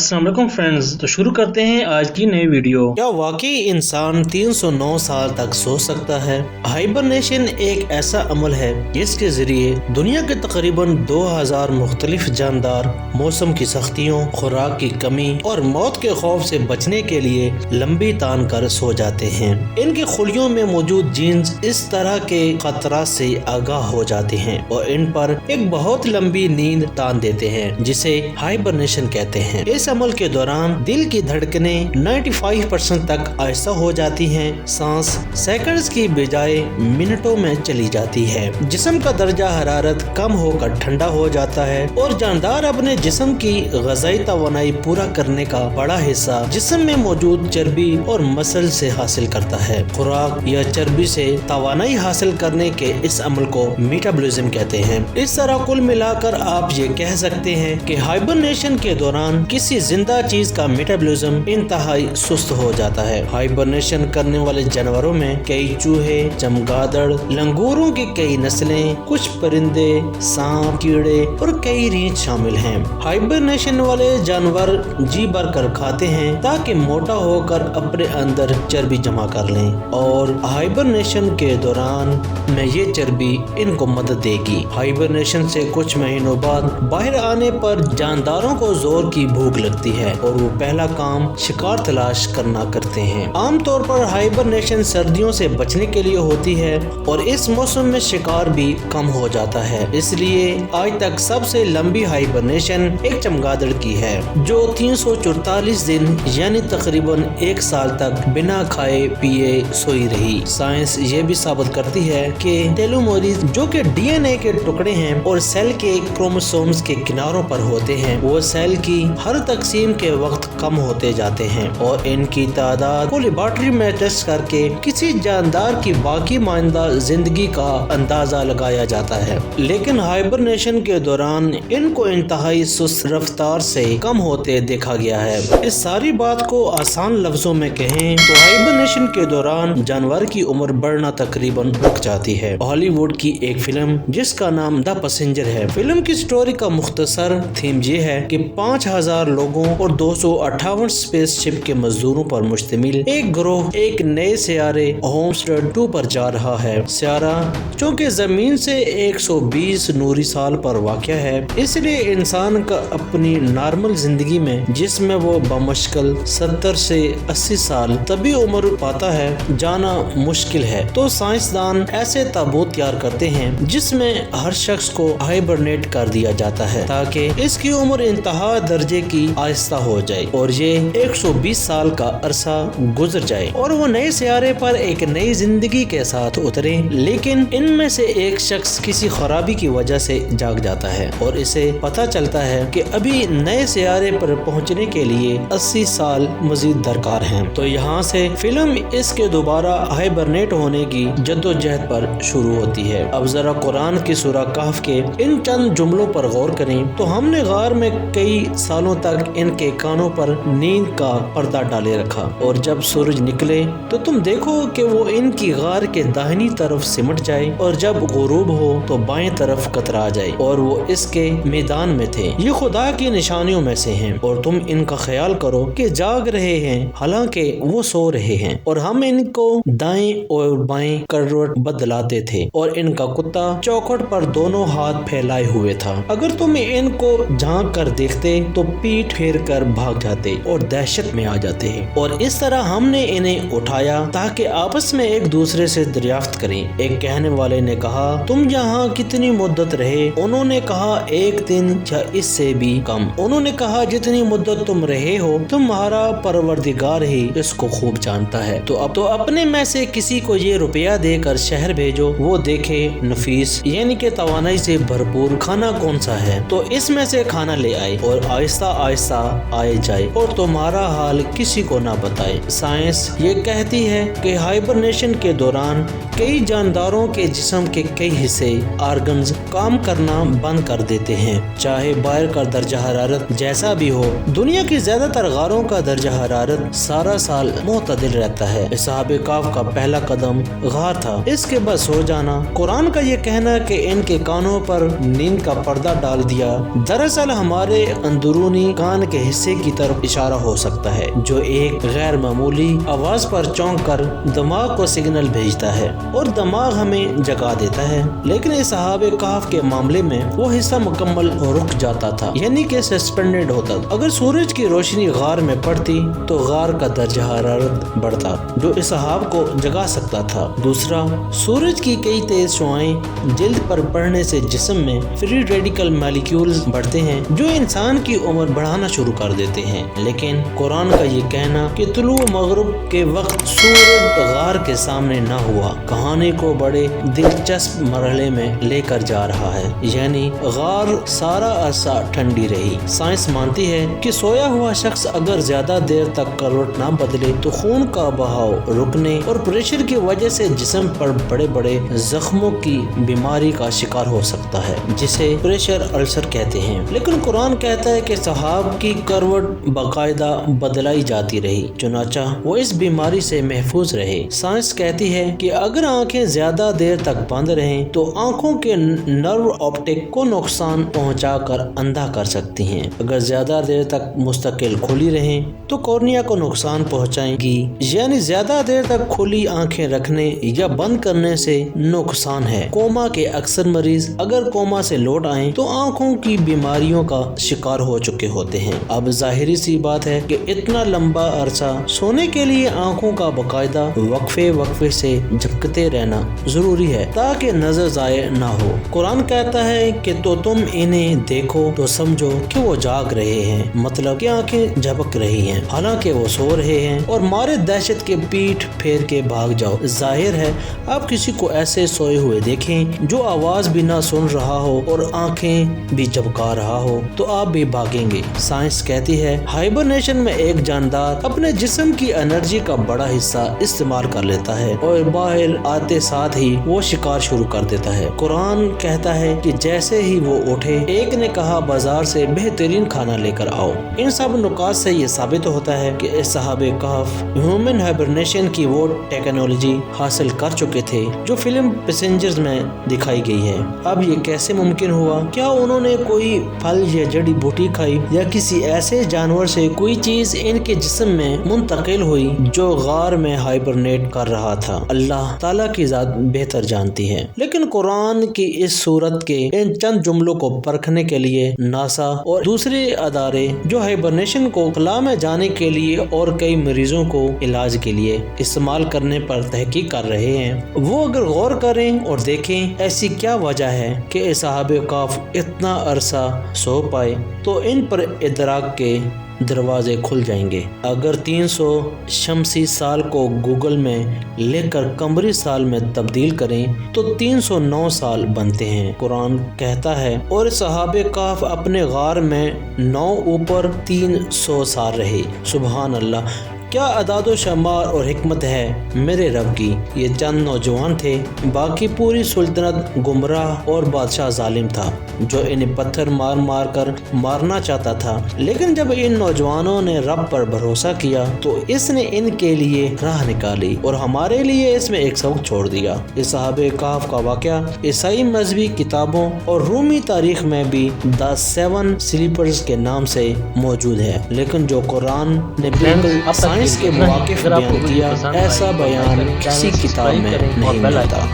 अस्सलाम वालेकुम फ्रेंड्स। तो शुरू करते हैं आज की नई वीडियो। क्या वाकई इंसान 309 साल तक सो सकता है? हाइबरनेशन एक ऐसा अमल है जिसके जरिए दुनिया के तकरीबन 2000 मुख्तलिफ जानदार मौसम की सख्तियों, खुराक की कमी और मौत के खौफ से बचने के लिए लंबी तान कर सो जाते हैं। इनके खुलियों में मौजूद जीन्स इस तरह के खतरात से आगाह हो जाते हैं और इन पर एक बहुत लंबी नींद तान देते हैं, जिसे हाइबरनेशन कहते हैं। इस अमल के दौरान दिल की धड़कनें 95% तक आहिस्ता हो जाती हैं, सांस सेकंड्स की बजाय मिनटों में चली जाती है, जिस्म का दर्जा हरारत कम होकर ठंडा हो जाता है और जानदार अपने जिस्म की ग़िज़ाई तवानाई पूरा करने का बड़ा हिस्सा जिस्म में मौजूद चर्बी और मसल से हासिल करता है। खुराक या चर्बी से तवानाई हासिल करने के इस अमल को मेटाबॉलिज्म कहते हैं। इस तरह कुल मिलाकर आप ये कह सकते हैं कि हाइबरनेशन के दौरान किसी जिंदा चीज का मेटाबॉलिज्म इंतहाई सुस्त हो जाता है। हाइबरनेशन करने वाले जानवरों में कई चूहे, चमगादड़, लंगूरों की कई नस्लें, कुछ परिंदे, सांप, कीड़े और कई रीछ शामिल हैं। हाइबरनेशन वाले जानवर जी भर कर खाते हैं ताकि मोटा होकर अपने अंदर चर्बी जमा कर लें और हाइबरनेशन के दौरान में ये चर्बी इनको मदद देगी। हाइबरनेशन से कुछ महीनों बाद बाहर आने पर जानदारों को जोर की भूख लगती है और वो पहला काम शिकार तलाश करना करते हैं। आमतौर पर हाइबरनेशन सर्दियों से बचने के लिए होती है और इस मौसम में शिकार भी कम हो जाता है। इसलिए आज तक सबसे लंबी हाइबरनेशन एक चमगादड़ की है, जो 344 दिन यानी तकरीबन 1 साल तक बिना खाए पिए सोई रही। साइंस ये भी साबित करती है कि टेलोमेरेज, जो कि डीएनए के टुकड़े हैं और सेल के क्रोमोसोम्स के किनारों पर होते हैं, वो सेल की हर तकसीम के वक्त कम होते जाते हैं और इनकी तादाद को लेबोरेटरी में टेस्ट करके किसी जानदार की बाकी माइंदा जिंदगी का अंदाजा लगाया जाता है। लेकिन हाइबरनेशन के दौरान इनको इंतहाई सुस्त रफ्तार से कम होते देखा गया है। इस सारी बात को आसान लफ्जों में कहें तो हाइबरनेशन के दौरान जानवर की उम्र बढ़ना तकरीबन रुक जाती है। हॉलीवुड की एक फिल्म जिसका नाम द पैसेंजर है, फिल्म की स्टोरी का मुख्तसर थीम ये है कि 5000 लोगों और 258 स्पेसशिप के मजदूरों पर मुश्तमिल एक ग्रोह एक नए सियारे होमस्टेड 2 पर जा रहा है। सियारा चूँकि जमीन से 120 नूरी साल पर वाक़या है, इसलिए इंसान का अपनी नॉर्मल जिंदगी में जिसमें वो बमुश्किल 70 से 80 साल तभी उम्र पाता है, जाना मुश्किल है। तो साइंसदान ऐसे ताबूत तैयार करते हैं जिसमें हर शख्स को हाइबरनेट कर दिया जाता है ताकि इसकी उम्र इंतहा दर्जे की आहिस्ता हो जाए और ये 120 साल का अरसा गुजर जाए और वो नए सियारे पर एक नई जिंदगी के साथ उतरे। लेकिन इनमें से एक शख्स किसी खराबी की वजह से जाग जाता है और इसे पता चलता है कि अभी नए सियारे पर पहुंचने के लिए 80 साल मजीद दरकार हैं। तो यहाँ से फिल्म इसके दोबारा हाइबरनेट होने की जद्दोजहद पर शुरू होती है। अब जरा कुरान की सूरह कहफ के इन चंद जुमलों पर गौर करें तो हमने गार में कई सालों तक इनके कानों पर नींद का पर्दा डाले रखा और जब सूरज निकले तो तुम देखो कि वो इनकी गार के दाहिनी तरफ सिमट जाए और जब गुरूब हो तो बाएं तरफ कतरा जाए और वो इसके मैदान में थे। ये खुदा की निशानियों में से हैं और तुम इनका ख्याल करो कि जाग रहे हैं हालांकि वो सो रहे हैं और हम इनको दाएं और बाएं करवट बदलाते थे और इनका कुत्ता चौखट पर दोनों हाथ फैलाए हुए था। अगर तुम इनको झांक कर देखते तो पीठ फेर कर भाग जाते और दहशत में आ जाते हैं और इस तरह हमने इन्हें उठाया ताकि आपस में एक दूसरे से दरियाफ्त करें। एक कहने वाले ने कहा, तुम यहाँ कितनी मुद्दत रहे? उन्होंने कहा, 1 दिन या इससे भी कम। उन्होंने कहा, जितनी मुद्दत तुम रहे हो तुम्हारा परवरदिगार ही इसको खूब जानता है। तो अब तो अपने में से किसी को ये रुपया देकर शहर भेजो, वो देखे नफीस यानी कि तवानाई से भरपूर खाना कौन सा है तो इसमें से खाना ले आए और आहिस्ता आहिस्ता आए जाए और तुम्हारा हाल किसी को ना बताए। साइंस ये कहती है कि हाइबरनेशन के दौरान कई जानदारों के जिस्म के कई हिस्से आर्गन्स काम करना बंद कर देते हैं, चाहे बाहर का दर्जा हरारत जैसा भी हो। दुनिया की ज्यादातर गारों का दर्जा हरारत सारा साल मुतदिल रहता है। असहाबे काफ का पहला कदम गार था, इसके बस हो जाना। कुरान का ये कहना कि इनके कानों पर नींद का पर्दा डाल दिया, दरअसल हमारे अंदरूनी कान इंसान के हिस्से की तरफ इशारा हो सकता है जो एक गैर मामूली आवाज पर चौंक कर दिमाग को सिग्नल भेजता है और दिमाग हमें जगा देता है। लेकिन इस असहाबे कहफ के मामले में वो हिस्सा मुकम्मल रुक जाता था, यानी कि सस्पेंडेड होता। अगर सूरज की रोशनी गार में पड़ती तो गार का दर्जा हरारत बढ़ता जो इस असहाब को जगा सकता था। दूसरा, सूरज की कई तेज शुआएं जिल्द पर पड़ने से जिस्म में फ्री रेडिकल मॉलिक्यूल्स बढ़ते हैं जो इंसान की उम्र बढ़ाना शुरू कर देते हैं। लेकिन कुरान का ये कहना कि तुलू मगरिब के वक्त सूरज गार के सामने न हुआ कहानी को बड़े दिलचस्प मरहले में लेकर जा रहा है, यानी गार सारा अरसा ठंडी रही। साइंस मानती है कि सोया हुआ शख्स अगर ज्यादा देर तक करवट न बदले तो खून का बहाव रुकने और प्रेशर की वजह से जिस्म पर बड़े बड़े जख्मों की बीमारी का शिकार हो सकता है जिसे प्रेशर अल्सर कहते हैं। लेकिन कुरान कहता है कि सहाब की करवट बाकायदा बदलाई जाती रही, चुनाचा वो इस बीमारी से महफूज रहे। साइंस कहती है कि अगर आंखें ज्यादा देर तक बंद रहें तो आंखों के नर्व ऑप्टिक को नुकसान पहुंचाकर अंधा कर सकती हैं। अगर ज्यादा देर तक मुस्तकिल खुली रहें तो कॉर्निया को नुकसान पहुंचाएंगी, यानी ज्यादा देर तक खुली आंखें रखने या बंद करने से नुकसान है। कोमा के अक्सर मरीज अगर कोमा से लौट आएं तो आंखों की बीमारियों का शिकार हो चुके होते हैं। अब जाहिरी सी बात है कि इतना लंबा अरसा सोने के लिए आंखों का बाकायदा वक्फे से झपकते रहना जरूरी है ताकि नजर जाए ना हो। कुरान कहता है कि तो तुम इन्हें देखो तो समझो कि वो जाग रहे हैं, मतलब कि आंखें झपक रही हैं हालांकि वो सो रहे हैं, और मारे दहशत के पीठ फेर के भाग जाओ। जाहिर है आप किसी को ऐसे सोए हुए देखें जो आवाज भी ना सुन रहा हो और आंखें भी झपका रहा हो तो आप भी भागेंगे। साइंस कहती है हाइबरनेशन में एक जानदार अपने जिस्म की एनर्जी का बड़ा हिस्सा इस्तेमाल कर लेता है और बाहर आते साथ ही वो शिकार शुरू कर देता है। कुरान कहता है कि जैसे ही वो उठे एक ने कहा बाजार से बेहतरीन खाना लेकर आओ। इन सब नुकात से ये साबित होता है कि इस सहाबे कहफ ह्यूमन हाइबरनेशन की वो टेक्नोलॉजी हासिल कर चुके थे जो फिल्म पैसेंजर्स में दिखाई गई है। अब ये कैसे मुमकिन हुआ? क्या उन्होंने कोई फल या जड़ी बूटी खाई या किसी ऐसे जानवर से कोई चीज इनके जिस्म में मुंतकिल हुई जो गार में हाइबरनेट कर रहा था? अल्लाह ताला की जात बेहतर जानती है। लेकिन कुरान की इस सूरत के इन चंद जुमलों को परखने के लिए नासा और दूसरे अदारे जो हाइबरनेशन को खला में जाने के लिए और कई मरीजों को इलाज के लिए इस्तेमाल करने पर तहकीक कर रहे हैं, वो अगर गौर करें और देखें ऐसी क्या वजह है कि सहाबे कहफ इतना अरसा सो पाए तो इन पर इदराक के दरवाजे खुल जाएंगे। अगर 300 शमसी साल को गूगल में लेकर कमरी साल में तब्दील करें तो 309 साल बनते हैं। कुरान कहता है और सहाबे कहफ अपने गार में 9 ऊपर 300 साल रहे। सुभान अल्लाह, क्या अदादो शमार और हिकमत है मेरे रब की। ये चंद नौजवान थे, बाकी पूरी सुल्तनत गुमराह और बादशाह जालिम था जो इन्हें पत्थर मार मार कर मारना चाहता था। लेकिन जब इन नौजवानों ने रब पर भरोसा किया तो इसने इनके लिए राह निकाली और हमारे लिए इसमें एक सबक छोड़ दिया। इस सहाबे कहफ का वाक़या ईसाई मजहबी किताबों और रूमी तारीख में भी द 7 स्लीपर्स के नाम से मौजूद है, लेकिन जो कुरान ने बिल्कुल साइंस के मुवाकिफ बयान किया ऐसा बयान किसी किताब में नहीं मिलता।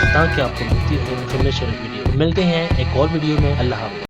ताकि आपको मिलती है इन्फॉर्मेशन वीडियो। मिलते हैं एक और वीडियो में। अल्लाह हाफ़िज़।